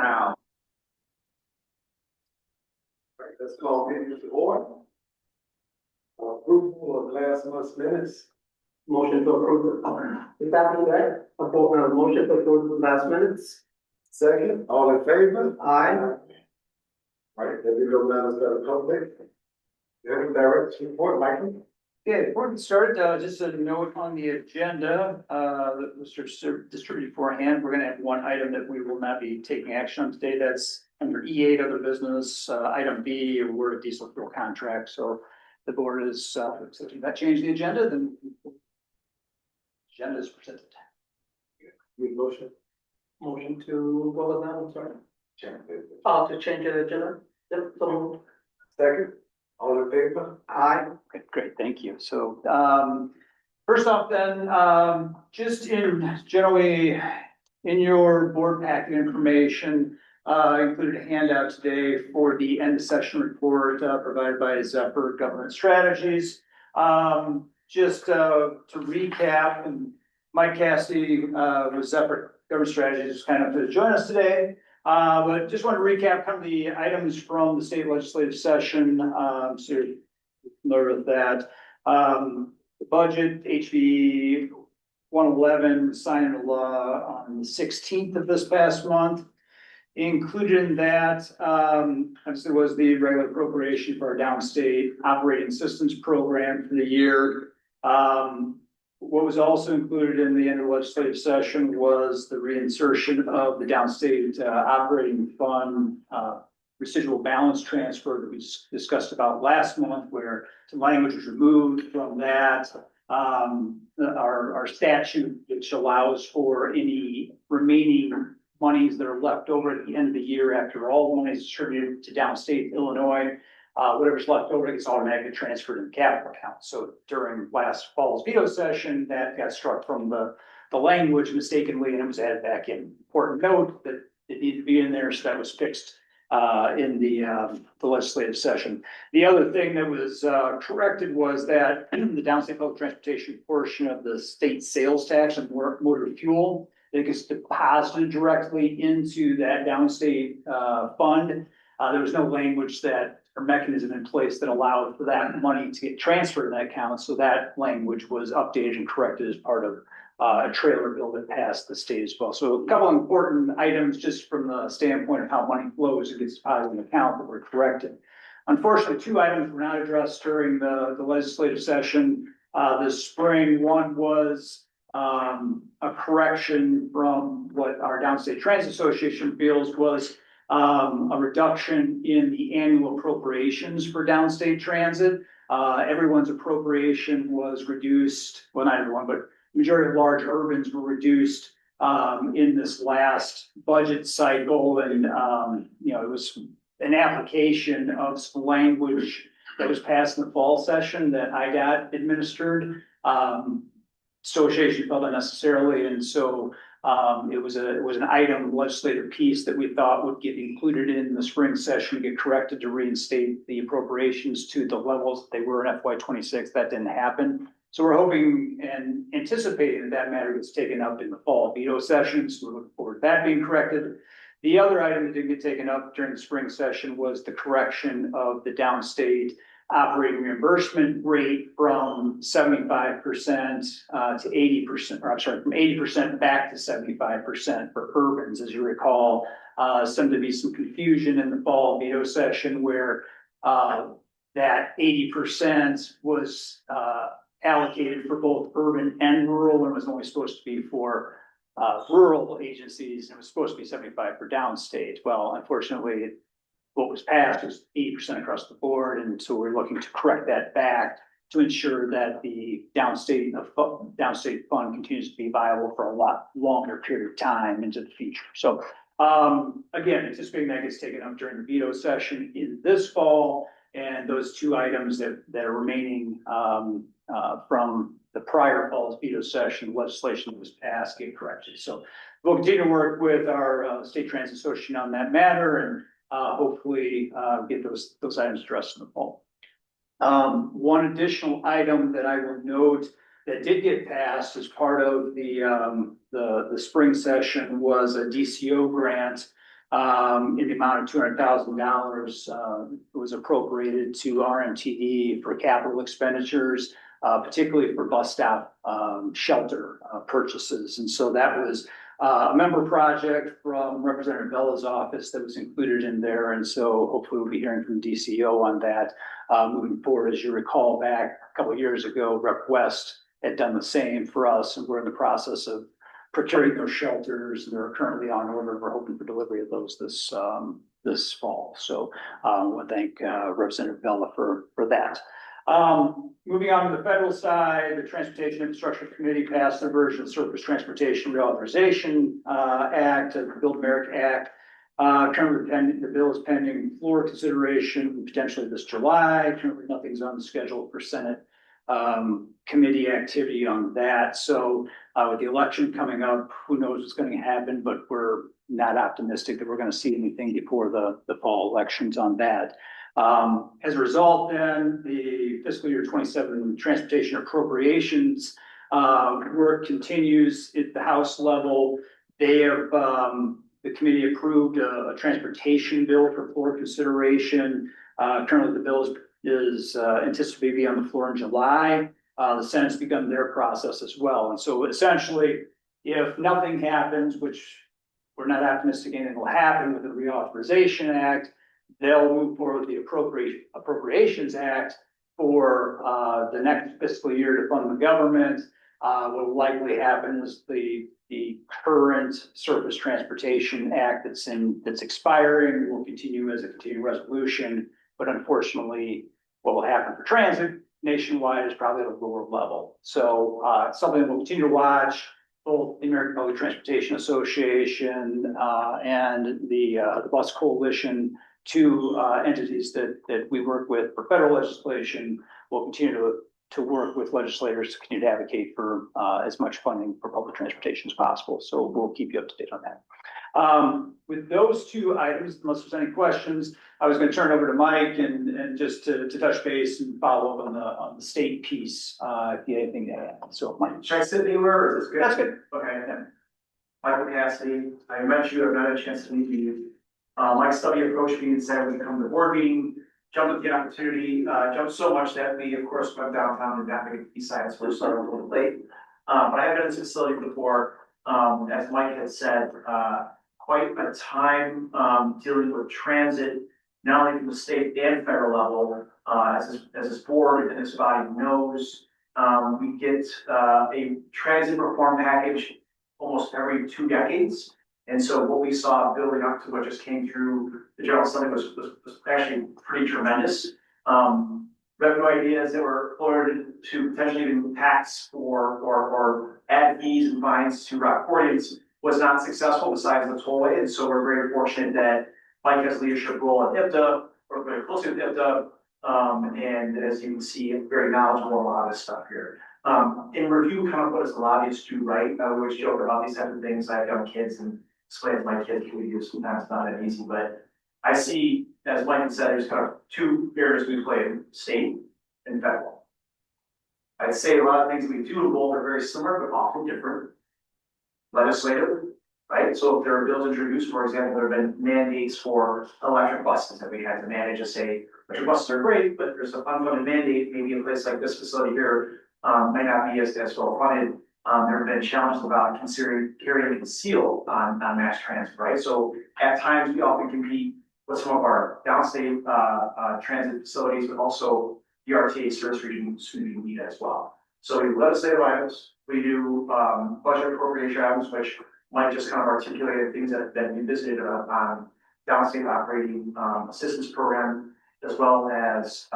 Brown. All right, let's call meeting to order. For approval of last month's minutes. Motion to approve the, is that correct? A motion to approve the last minutes? Second, all in favor? Aye. All right, there we go, now, the public. Hearing director's report, Michael. Yeah, before we start, just a note on the agenda, that was distributed beforehand. We're gonna have one item that we will not be taking action on today. That's under E8, other business, item B, award of diesel fuel contract. So the board is, accepting that change the agenda, then agenda is presented. Need motion? Motion to, what was that, I'm sorry? Change. To change the agenda? Yep, so moved. Second, all in favor? Aye. Okay, great, thank you. So, first off then, just in generally in your board packet information, included a handout today for the end of session report, provided by Zephyr Government Strategies. Just to recap, and Mike Cassidy with Zephyr Government Strategies is kind of to join us today. But just want to recap kind of the items from the state legislative session, so you're familiar with that. The budget, HB 111, signing the law on the 16th of this past month. Included in that, obviously was the regular appropriation for our downstate operating assistance program for the year. What was also included in the end of legislative session was the reinsertion of the downstate operating fund residual balance transfer that we discussed about last month, where some language was removed from that. Our statute, which allows for any remaining monies that are left over at the end of the year after all the money is distributed to downstate Illinois, whatever's left over gets automatically transferred in the capital account. So during last fall's veto session, that got struck from the language mistakenly, and it was added back in. Important note that it needed to be in there, so that was fixed in the legislative session. The other thing that was corrected was that the downstate public transportation portion of the state sales tax and motor fuel that gets deposited directly into that downstate fund. There was no language that or mechanism in place that allowed for that money to get transferred in that account. So that language was updated and corrected as part of a trailer bill that passed the state as well. So a couple of important items just from the standpoint of how money flows and gets deposited in the account that were corrected. Unfortunately, two items were not addressed during the legislative session this spring. One was a correction from what our Downstate Transit Association feels was a reduction in the annual appropriations for downstate transit. Everyone's appropriation was reduced, well, not everyone, but majority of large urbans were reduced in this last budget cycle. And, you know, it was an application of some language that was passed in the fall session that I got administered. Association felt unnecessarily, and so it was an item legislative piece that we thought would get included in the spring session, get corrected to reinstate the appropriations to the levels that they were in FY26. That didn't happen. So we're hoping and anticipating that matter gets taken up in the fall veto sessions. We're looking forward to that being corrected. The other item that didn't get taken up during the spring session was the correction of the downstate operating reimbursement rate from 75% to 80%, or I'm sorry, from 80% back to 75% for urbans. As you recall, seemed to be some confusion in the fall veto session where that 80% was allocated for both urban and rural, and was only supposed to be for rural agencies, and it was supposed to be 75 for downstate. Well, unfortunately, what was passed was 80% across the board, and so we're looking to correct that back to ensure that the downstate fund continues to be viable for a lot longer period of time into the future. So again, anticipating that gets taken up during the veto session in this fall, and those two items that are remaining from the prior fall's veto session legislation that was passed get corrected. So we'll continue to work with our state transit association on that matter, and hopefully get those items addressed in the fall. One additional item that I will note that did get passed as part of the spring session was a DCO grant in the amount of $200,000 was appropriated to RMTD for capital expenditures, particularly for bus stop shelter purchases. And so that was a member project from Representative Bella's office that was included in there. And so hopefully we'll be hearing from DCO on that moving forward. As you recall, back a couple of years ago, Rep West had done the same for us, and we're in the process of procuring those shelters. They're currently on order. We're hoping for delivery of those this fall. So I want to thank Representative Bella for that. Moving on to the federal side, the Transportation Infrastructure Committee passed their version of Surface Transportation Reauthorization Act, the Build America Act. Currently, the bill is pending floor consideration potentially this July. Currently, nothing's on the schedule for Senate committee activity on that. So with the election coming up, who knows what's going to happen, but we're not optimistic that we're going to see anything before the fall elections on that. As a result, then the fiscal year 27 transportation appropriations work continues at the House level. They have the committee approved a transportation bill for floor consideration. Currently, the bill is anticipated to be on the floor in July. The Senate's begun their process as well. And so essentially, if nothing happens, which we're not optimistic anything will happen with the Reauthorization Act, they'll move forward with the Appropriations Act for the next fiscal year to fund the government. What will likely happen is the current Surface Transportation Act that's expiring will continue as a continuing resolution, but unfortunately, what will happen for transit nationwide is probably at a lower level. So something we'll continue to watch. Both the American Public Transportation Association and the Bus Coalition, two entities that we work with for federal legislation, will continue to work with legislators to continue to advocate for as much funding for public transportation as possible. So we'll keep you up to date on that. With those two items, unless there's any questions, I was going to turn it over to Mike and just to touch base and follow up on the state piece, if you have anything to add. So, Mike. Should I sit anywhere or is this good? That's good. Okay. Michael Cassidy, I met you, I've not had a chance to meet you. Mike Stubby approached me and said, we come to the board meeting, jumped at the opportunity, jumped so much that we, of course, went downtown and got the east side, so we're starting a little late. But I have been in this facility before, as Mike had said, quite a time dealing with transit, not only from the state and federal level, as this board and this body knows, we get a transit reform package almost every 2 decades. And so what we saw building up to what just came through the General Assembly was actually pretty tremendous. Revenue ideas that were floated to potentially even tax or add fees and fines to Rockfordians was not successful besides the tollway. And so we're very fortunate that Mike has leadership role at IPTA, or very closely with IPTA, and as you can see, very knowledgeable about a lot of this stuff here. In review, kind of what does the lobbyists do, right? I always joke about these types of things. I have young kids and explain to my kids what we do. Sometimes it's not that easy, but I see, as Mike said, there's kind of 2 areas we play in: state and federal. I'd say a lot of things we do in both are very similar, but often different. Legislative, right? So if there are bills introduced, for example, there have been mandates for electric buses that we had to manage to say, electric buses are great, but there's an unfunded mandate, maybe a place like this facility here might not be as well funded. There have been challenges about considering carrying a seal on mass transit, right? So at times we often compete with some of our downstate transit facilities, but also the RTA service region soon need as well. So we do legislative items, we do budget appropriation items, which Mike just kind of articulated things that we visited on downstate operating assistance program, as well as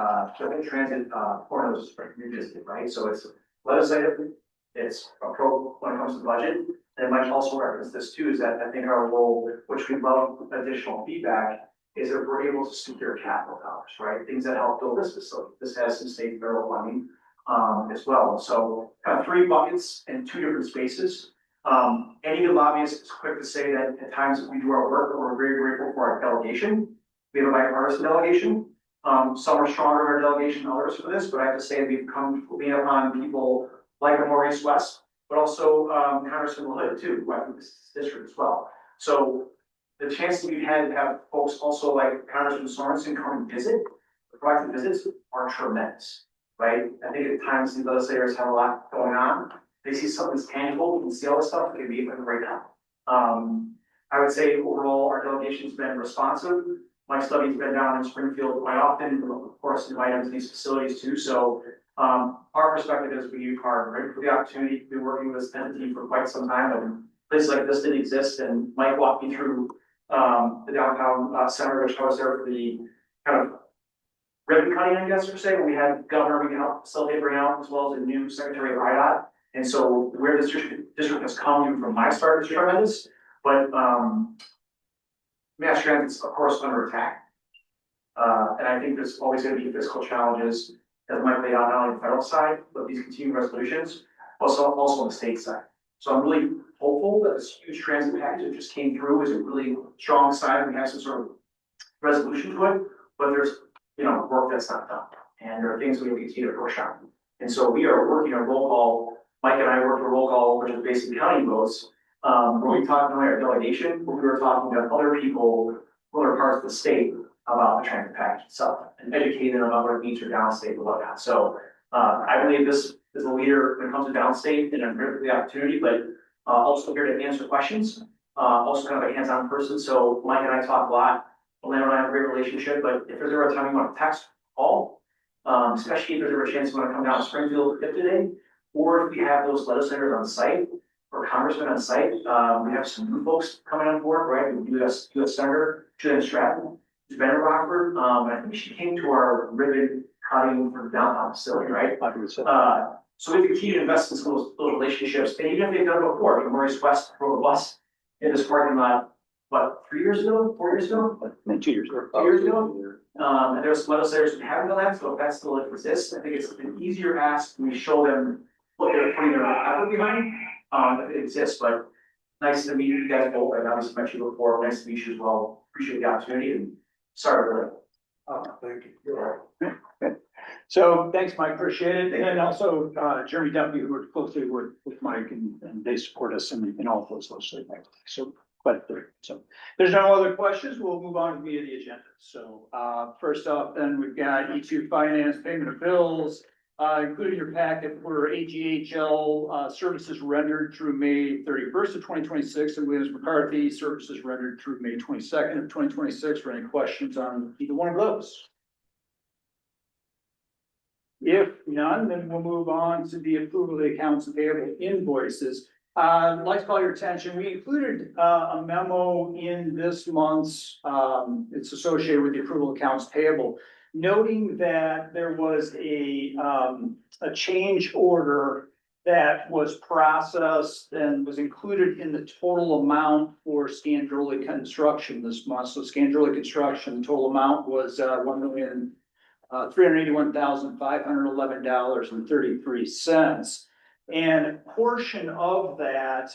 transit formulas revisited, right? So it's legislative, it's appropriate when it comes to budget. And Mike also referenced this too, is that I think our role, which we love additional feedback, is if we're able to secure capital dollars, right? Things that help build this facility. This has some state and federal funding as well. So kind of 3 buckets in 2 different spaces. Any good lobbyist is quick to say that at times we do our work, we're very grateful for our delegation. We have a bipartisan delegation. Some are stronger in our delegation than others for this, but I have to say we've come lean upon people like Maurice West, but also Congressman Hood too, who I think this district as well. So the chance that we've had to have folks also like Congressman Sorensen come and visit, the proactive visits are tremendous, right? I think at times these other areas have a lot going on. They see something that's tangible, we can see all this stuff, it can be right now. I would say overall, our delegation's been responsive. Mike Stubby's been down in Springfield quite often, of course, invite him to these facilities too. So our perspective is we are ready for the opportunity to be working with this entity for quite some time. And places like this didn't exist. And Mike walked me through the downtown center, which I was there for the kind of ribbon cutting, I guess, per se, when we had governor, we can help facilitate bring out, as well as a new secretary of IDOT. And so where this district has come even from my start is tremendous. But mass transit's of course under attack. And I think there's always going to be fiscal challenges that might lay out not only on the federal side, but these continuing resolutions, also on the state side. So I'm really hopeful that this huge transit package that just came through is a really strong sign. We have some sort of resolution to it, but there's, work that's not done. And there are things we need to continue to push on. And so we are working a roll call. Mike and I worked a roll call, which is basically county votes. When we talked about our delegation, we were talking to other people, other parts of the state about the transit package itself and educating them about what it means for downstate and whatnot. So I believe this is a leader when it comes to downstate, and I'm here for the opportunity, but also here to answer questions. Also kind of a hands-on person. So Mike and I talk a lot. Orlando and I have a great relationship, but if there's ever a time you want to text, call, especially if there's ever a chance you want to come down to Springfield today, or if we have those legislators on site or congressmen on site, we have some new folks coming on board, right? U.S. Senator Julian Stratton, who's been in Rockford. I think she came to our ribbon cutting for the downtown facility, right? So we continue to invest in some of those relationships, and even if they've done it before, Maurice West rode a bus in this parking lot, what, 3 years ago, 4 years ago? 2 years ago. 2 years ago? And there's some legislators who haven't done that, so if that still exists, I think it's an easier ask when we show them what they're putting their effort behind. If it exists, but nice to meet you guys both. I've obviously met you before. Nice to meet you as well. Appreciate the opportunity and sorry for that. Thank you. So thanks, Mike, appreciate it. And also Jeremy W., who worked closely with Mike, and they support us in all of those legislative activities. So, so there's no other questions. We'll move on via the agenda. So first off, then we've got E2 finance, payment of bills, including your packet for AGHL services rendered through May 31st of 2026, and Williams McCarthy services rendered through May 22nd of 2026. For any questions on either one of those? If none, then we'll move on to the approval of the accounts payable invoices. I'd like to call your attention. We included a memo in this month's, it's associated with the approval of accounts payable, noting that there was a change order that was processed and was included in the total amount for Scandrolli Construction this month. So Scandrolli Construction, the total amount was $1,381,511.33. And a portion of that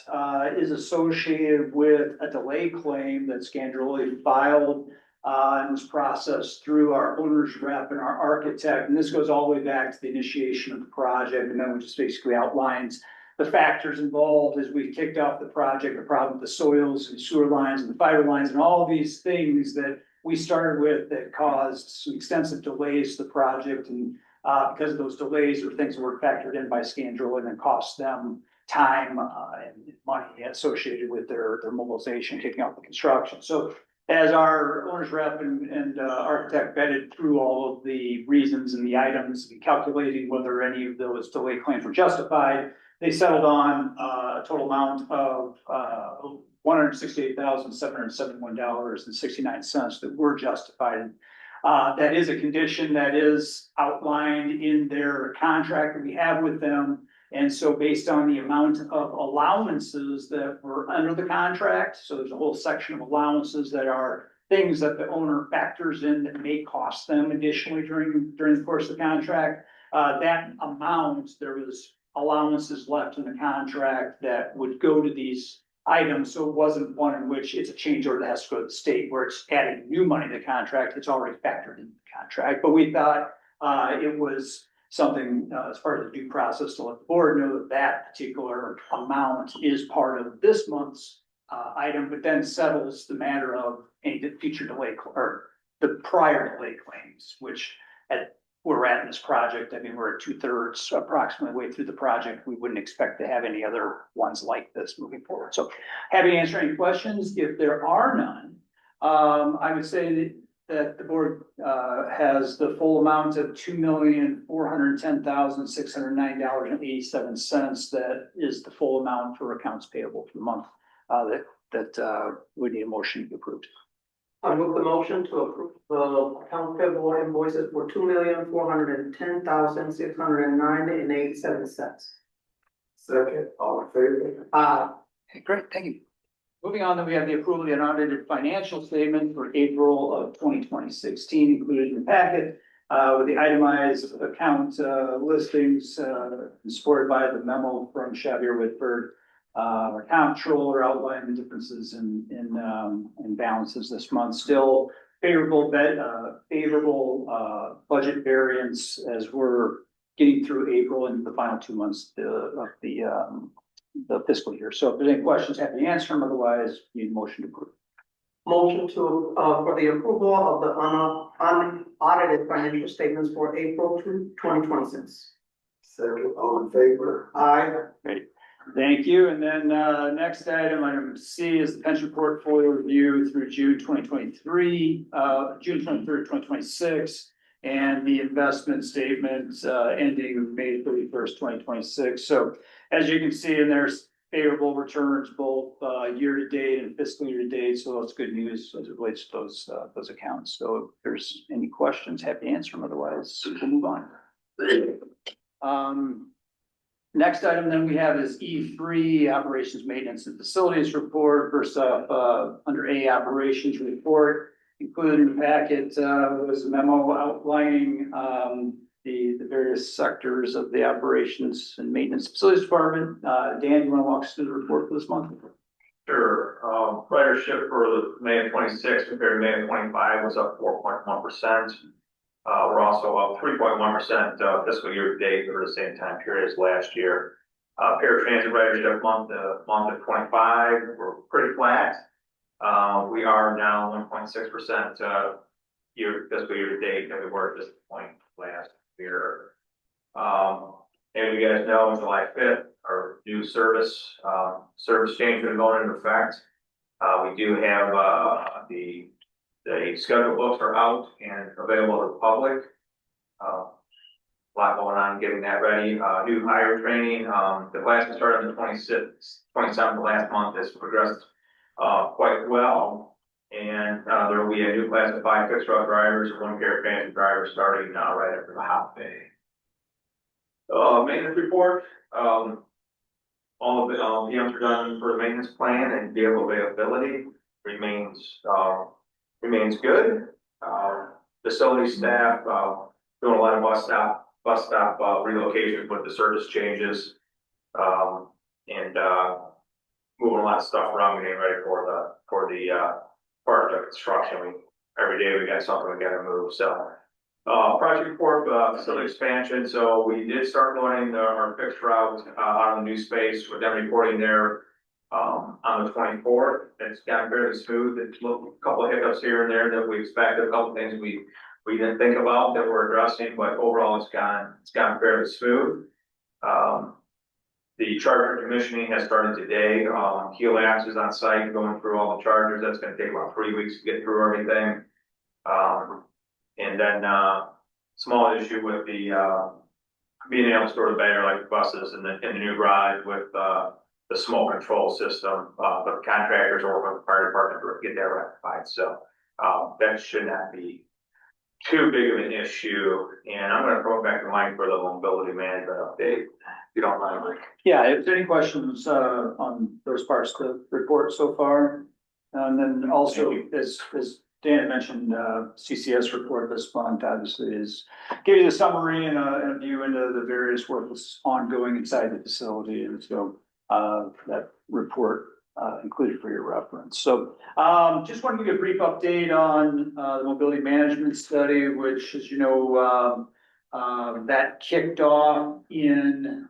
is associated with a delay claim that Scandrolli filed and was processed through our owner's rep and our architect. And this goes all the way back to the initiation of the project. And then we just basically outlines the factors involved as we kicked off the project, the problem with the soils and sewer lines and the fiber lines and all of these things that we started with that caused some extensive delays to the project. And because of those delays or things that were factored in by Scandrolli and then cost them time and money associated with their mobilization, kicking off the construction. So as our owner's rep and architect vetted through all of the reasons and the items and calculating whether any of those delay claims were justified, they settled on a total amount of $168,771.69 that were justified. That is a condition that is outlined in their contract that we have with them. And so based on the amount of allowances that were under the contract, so there's a whole section of allowances that are things that the owner factors in that may cost them additionally during the course of the contract. That amount, there was allowances left in the contract that would go to these items. So it wasn't one in which it's a change order that has to go to the state where it's adding new money to the contract. It's already factored into the contract. But we thought it was something as part of the due process to let the board know that that particular amount is part of this month's item, but then settles the matter of any future delay or the prior delay claims, which at where we're at in this project, I mean, we're at 2/3 approximately way through the project. We wouldn't expect to have any other ones like this moving forward. So happy to answer any questions. If there are none, I would say that the board has the full amount of $2,410,609.87. That is the full amount for accounts payable for the month that we need a motion to approve. I move the motion to approve the account payable invoices for $2,410,609.87. Second, all in favor? Okay, great, thank you. Moving on, then we have the approval of the unaudited financial statement for April of 2016 included in the packet with the itemized account listings supported by the memo from Xavier Whitford. Our comptroller outlined the differences in balances this month. Still favorable budget variance as we're getting through April and the final 2 months of the fiscal year. So if there's any questions, happy to answer them. Otherwise, need a motion to approve. Motion to, for the approval of the unaudited financial statements for April 2026. Second, all in favor? Aye. Great. Thank you. And then next item C is the pension portfolio review through June 2023, June 23rd, 2026, and the investment statement ending May 31st, 2026. So as you can see, and there's favorable returns both year to date and fiscal year to date. So that's good news as it relates to those accounts. So if there's any questions, happy to answer them. Otherwise, we'll move on. Next item then we have is E3, operations, maintenance and facilities report. First up, under A, operations report, included in the packet was a memo outlining the various sectors of the operations and maintenance facilities department. Dan, you want to walk us through the report for this month? Sure. Ridership for May of 26 compared to May of 25 was up 4.1%. We're also up 3.1% fiscal year to date for the same time period as last year. Paratransit ridership month of 25, we're pretty flat. We are now 1.6% fiscal year to date than we were at this point last year. And you guys know, on July 5th, our new service change is going into effect. We do have the schedule books are out and available to the public. A lot going on getting that ready. New hire training. The class that started on the 27th last month has progressed quite well. And there will be a new class of 5 fixed route drivers and 1 paratransit driver starting right after the holiday. Maintenance report. All of the PMs are done for the maintenance plan, and vehicle availability remains good. Facility staff doing a lot of bus stop relocations with the service changes, and moving a lot of stuff around, getting ready for the part of the construction. Every day we got something we got to move. So project report, facility expansion. So we did start loading our fixed route out of the new space with them reporting there on the 24th. It's gotten fairly smooth. It's a couple of hiccups here and there that we expected, a couple of things we didn't think about that we're addressing, but overall it's gotten fairly smooth. The charger commissioning has started today. Helix is on site going through all the chargers. That's going to take about 3 weeks to get through everything. And then small issue with the being able to store the battery like buses in the new garage with the smoke control system. The contractors are working with the fire department to get that rectified. So that should not be too big of an issue. And I'm going to throw it back to Mike for the mobility management update, if you don't mind, Mike. Yeah, if there's any questions on those parts of the report so far. And then also, as Dan mentioned, CCS report this month obviously is give you the summary and a view into the various work that's ongoing inside the facility. And so that report included for your reference. So just want to give you a brief update on the mobility management study, which, as you know, that kicked off in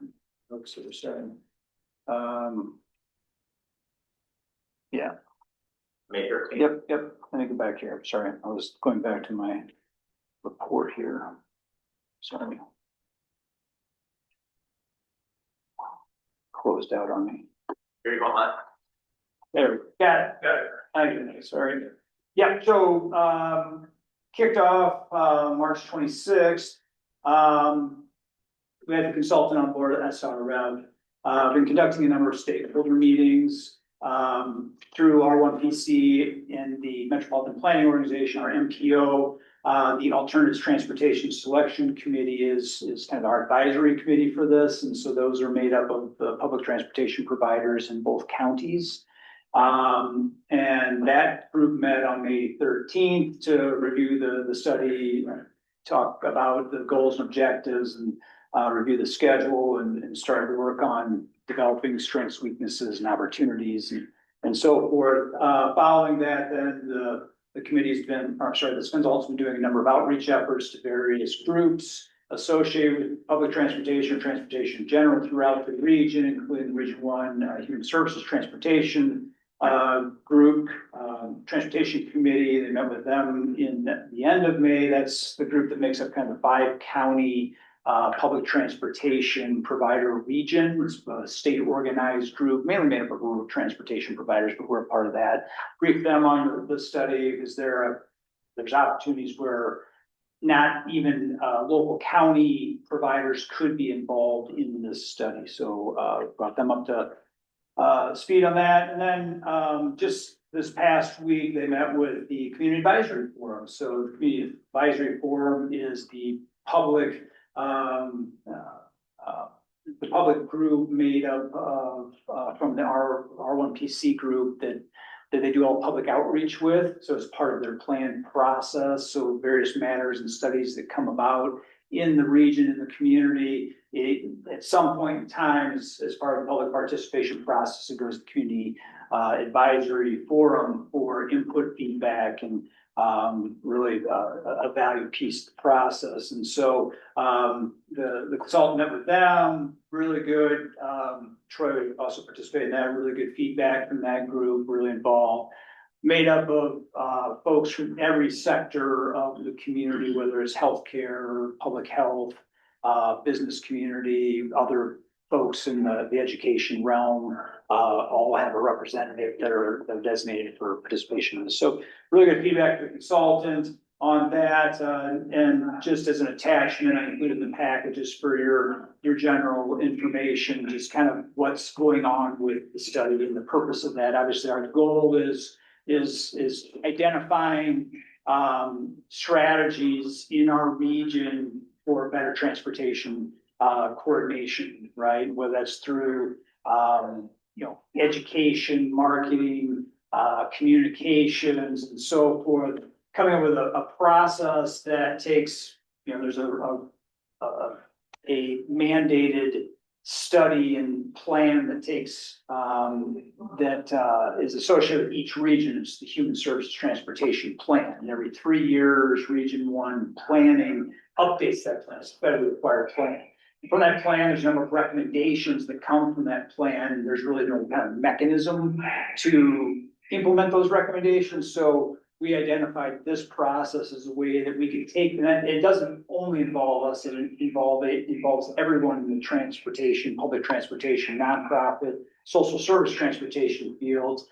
Yeah. May 13th. Yep. Let me go back here. Sorry, I was going back to my report here. Sorry. Closed out on me. Here you go, Matt. There, we go. Got it. Got it. Thank you, sorry. Yeah, so, kicked off, March 26th. We had a consultant on board, that's all around. Been conducting a number of stakeholder meetings, through R1PC and the Metropolitan Planning Organization, our MPO. The Alternatives Transportation Selection Committee is kind of our advisory committee for this, and so those are made up of the public transportation providers in both counties. And that group met on May 13th to review the study, talk about the goals and objectives, and review the schedule, and start to work on developing strengths, weaknesses, and opportunities, and so forth. Following that, then the committee's been, or sorry, the consultant's been doing a number of outreach efforts to various groups associated with public transportation or transportation in general throughout the region, including Region 1, Human Services Transportation group, Transportation Committee. They met with them in the end of May. That's the group that makes up kind of the 5-county public transportation provider region. It's a state organized group, mainly made up of rural transportation providers, but we're a part of that. Brief them on the study because there's opportunities where not even local county providers could be involved in this study. So brought them up to speed on that. And then just this past week, they met with the Community Advisory Forum. So the Community Advisory Forum is the public group made up of from the R1PC group that they do all public outreach with. So it's part of their planned process. So various matters and studies that come about in the region, in the community, at some point in time, as part of the public participation process, it goes to the Community Advisory Forum for input, feedback, and really a value piece of the process. And so the consultant met with them, really good. Troy also participated in that, really good feedback from that group, really involved. Made up of folks from every sector of the community, whether it's healthcare, public health, business community, other folks in the education realm, all have a representative that are designated for participation in this. So really good feedback to the consultant on that. And just as an attachment, I included the packages for your general information, just kind of what's going on with the study and the purpose of that. Obviously, our goal is identifying strategies in our region for better transportation coordination, right? Whether that's through education, marketing, communications, and so forth. Coming up with a process that takes, there's a mandated study and plan that takes that is associated with each region. It's the Human Services Transportation Plan, and every 3 years, Region 1 planning updates that plan. It's a federally required plan. And from that plan, there's a number of recommendations that come from that plan, and there's really no kind of mechanism to implement those recommendations. So we identified this process as a way that we could take, and it doesn't only involve us, it involves everyone in the transportation, public transportation, nonprofit, social service transportation fields.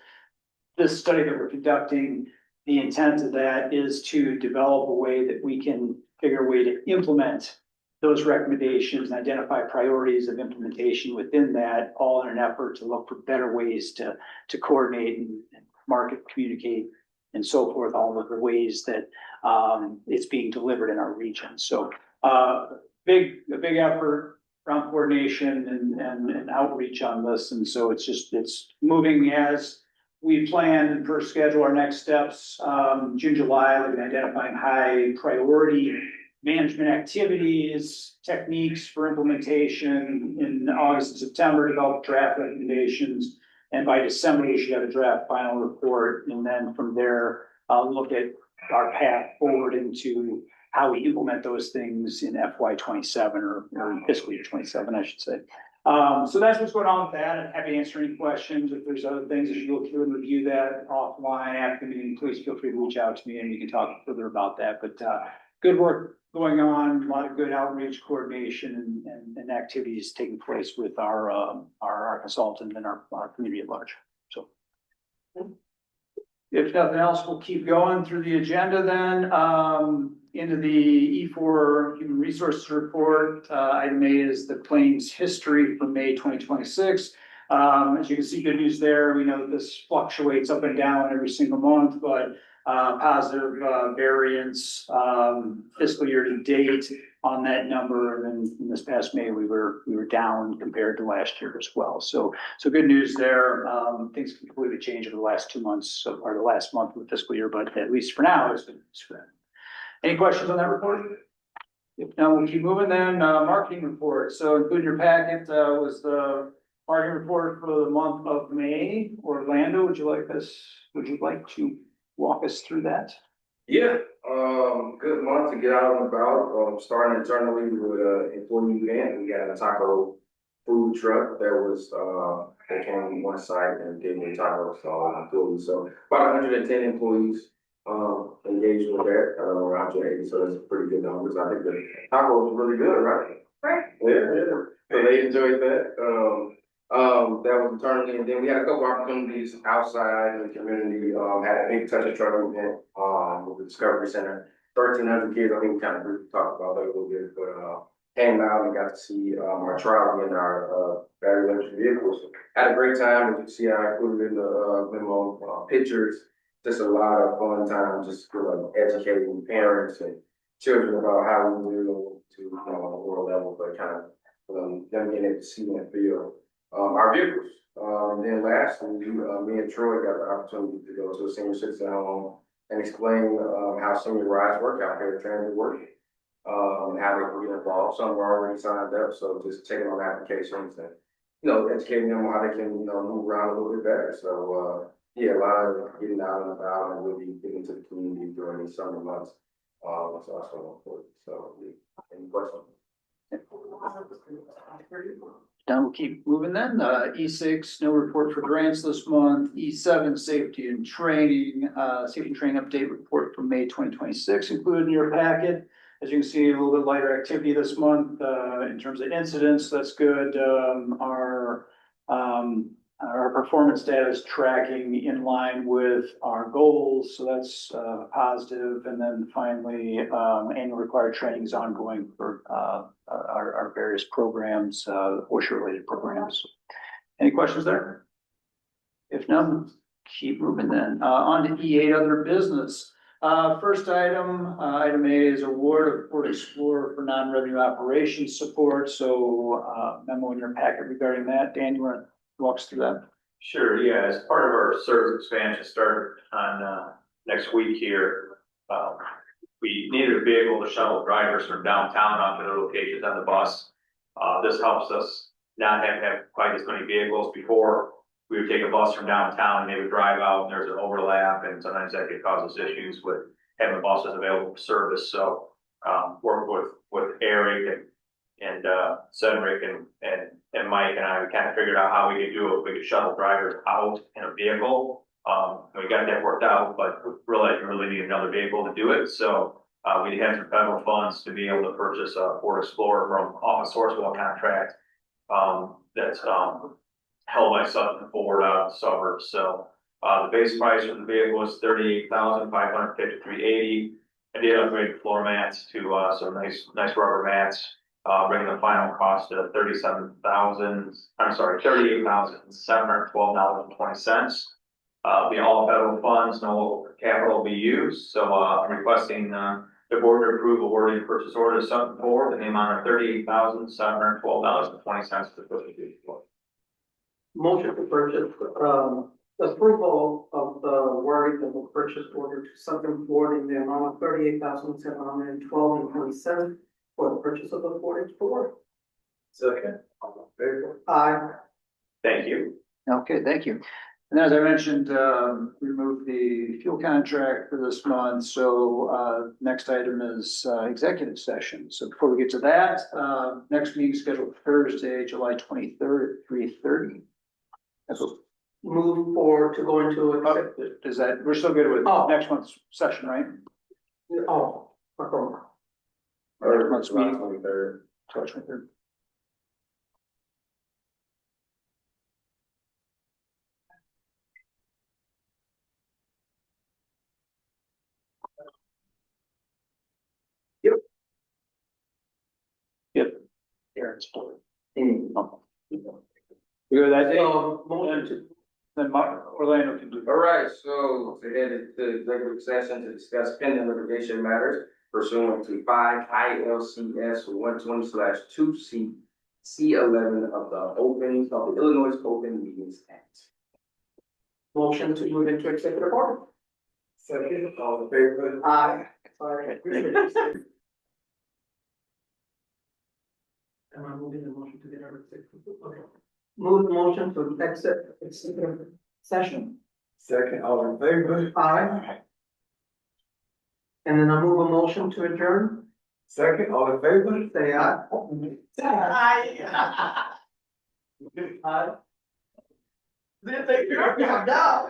This study that we're conducting, the intent of that is to develop a way that we can figure a way to implement those recommendations and identify priorities of implementation within that, all in an effort to look for better ways to coordinate and market, communicate, and so forth, all of the ways that it's being delivered in our region. So a big effort around coordination and outreach on this. And so it's moving as we planned and per schedule. Our next steps, June, July, looking at identifying high priority management activities, techniques for implementation. In August and September, develop draft recommendations. And by December, we should have a draft final report. And then from there, look at our path forward into how we implement those things in FY 27 or fiscal year 27, I should say. So that's what's going on with that, and happy to answer any questions. If there's other things as you go through and review that offline after the meeting, please feel free to reach out to me and we can talk further about that. But good work going on, a lot of good outreach, coordination, and activities taking place with our consultant and our community at large. So if nothing else, we'll keep going through the agenda then. Into the E4 Human Resources Report, item A is the claims history for May 2026. As you can see, good news there. We know that this fluctuates up and down every single month, but positive variance fiscal year to date on that number. And then in this past May, we were down compared to last year as well. So good news there. Things can completely change over the last 2 months or the last month of the fiscal year, but at least for now, it's good news for that. Any questions on that report? If not, we'll keep moving then. Marketing report. So including your packet was the marketing report for the month of May. Orlando, would you like to walk us through that? Yeah, good month to get out and about. Starting internally with an employee event. We got a taco food truck that came on one site and gave me tacos to all employees. So about 110 employees engaged with that, around 180. So that's pretty good numbers. I think the tacos were really good, right? Right. Yeah. So they enjoyed that. That was internally, and then we had a couple opportunities outside in the community. Had a big touch of truck event with the Discovery Center. 1,300 kids. I think we kind of briefly talked about that a little bit, but came out and got to see our trial in our battery electric vehicles. Had a great time. As you see, I included in the memo pictures. Just a lot of fun time, just educating parents and children about how we deal to on a world level, but kind of them being able to see and feel our vehicles. And then lastly, me and Troy got the opportunity to go to a senior citizen home and explain how senior rides work out here, transit work, and how they can get involved. Some are already signed up, so just taking on applications and educating them on how they can move around a little bit better. So yeah, a lot of getting out and about and really getting into the community during these summer months. That's also important. So any questions? Now we'll keep moving then. E6, no report for grants this month. E7, safety and training update report from May 2026 included in your packet. As you can see, a little bit lighter activity this month in terms of incidents. That's good. Our performance data is tracking in line with our goals, so that's positive. And then finally, annual required training is ongoing for our various programs, OSHA-related programs. Any questions there? If none, keep moving then. On to E8, other business. First item A is award of Port Explorer for non-revenue operations support. So memo in your packet regarding that. Dan, you want to walk us through that? Sure, yeah, as part of our service expansion start on next week here, we needed a vehicle to shuttle drivers from downtown onto their locations on the bus. This helps us not have quite as many vehicles. Before, we would take a bus from downtown and they would drive out and there's an overlap, and sometimes that could cause us issues with having buses available for service. So work with Eric and Cedric and Mike and I, we kind of figured out how we could do it. We could shuttle drivers out in a vehicle. We got that worked out, but we really need another vehicle to do it. So we had some federal funds to be able to purchase a Ford Explorer from off a Sourcewell contract that's held by Sutton Ford out of the suburbs. So the base price for the vehicle was $38,553.80. I did upgrade the floor mats to some nice rubber mats. Bringing the final cost to $38,712.20. Be all federal funds, no capital will be used. So I'm requesting the board to approve awarding purchase order to Sutton Ford in the amount of $38,712.20 for the vehicle. Motion to purchase, approval of the award of the purchase order to Sutton Ford in the amount of $38,712.27 for the purchase of the Ford Explorer. Second. Aye. Thank you. Okay, thank you. And as I mentioned, we removed the fuel contract for this month, so, next item is, executive session. So before we get to that, next meeting scheduled Thursday, July 23rd, 3:30. That's what, Move for, to go into executive. is that, we're still good with Oh. next month's session, right? Oh, okay. Or Month's meeting. 23rd. July 23rd. Yep. Aaron's for it. Oh. We go that day, So, motion to, then Orlando can do. All right, so to head to executive session to discuss pending litigation matters pursuant to 5 ILCS 120/2C C11 of the Illinois Open Meetings Act. motion to move into executive order. Second, all in favor? Aye. Sorry. Am I moving the motion to get out of executive? Okay. Move the motion to exit executive session. Second, all in favor? Aye. And then I move a motion to adjourn. Second, all in favor? Say aye. Aye. Aye. Then take your job.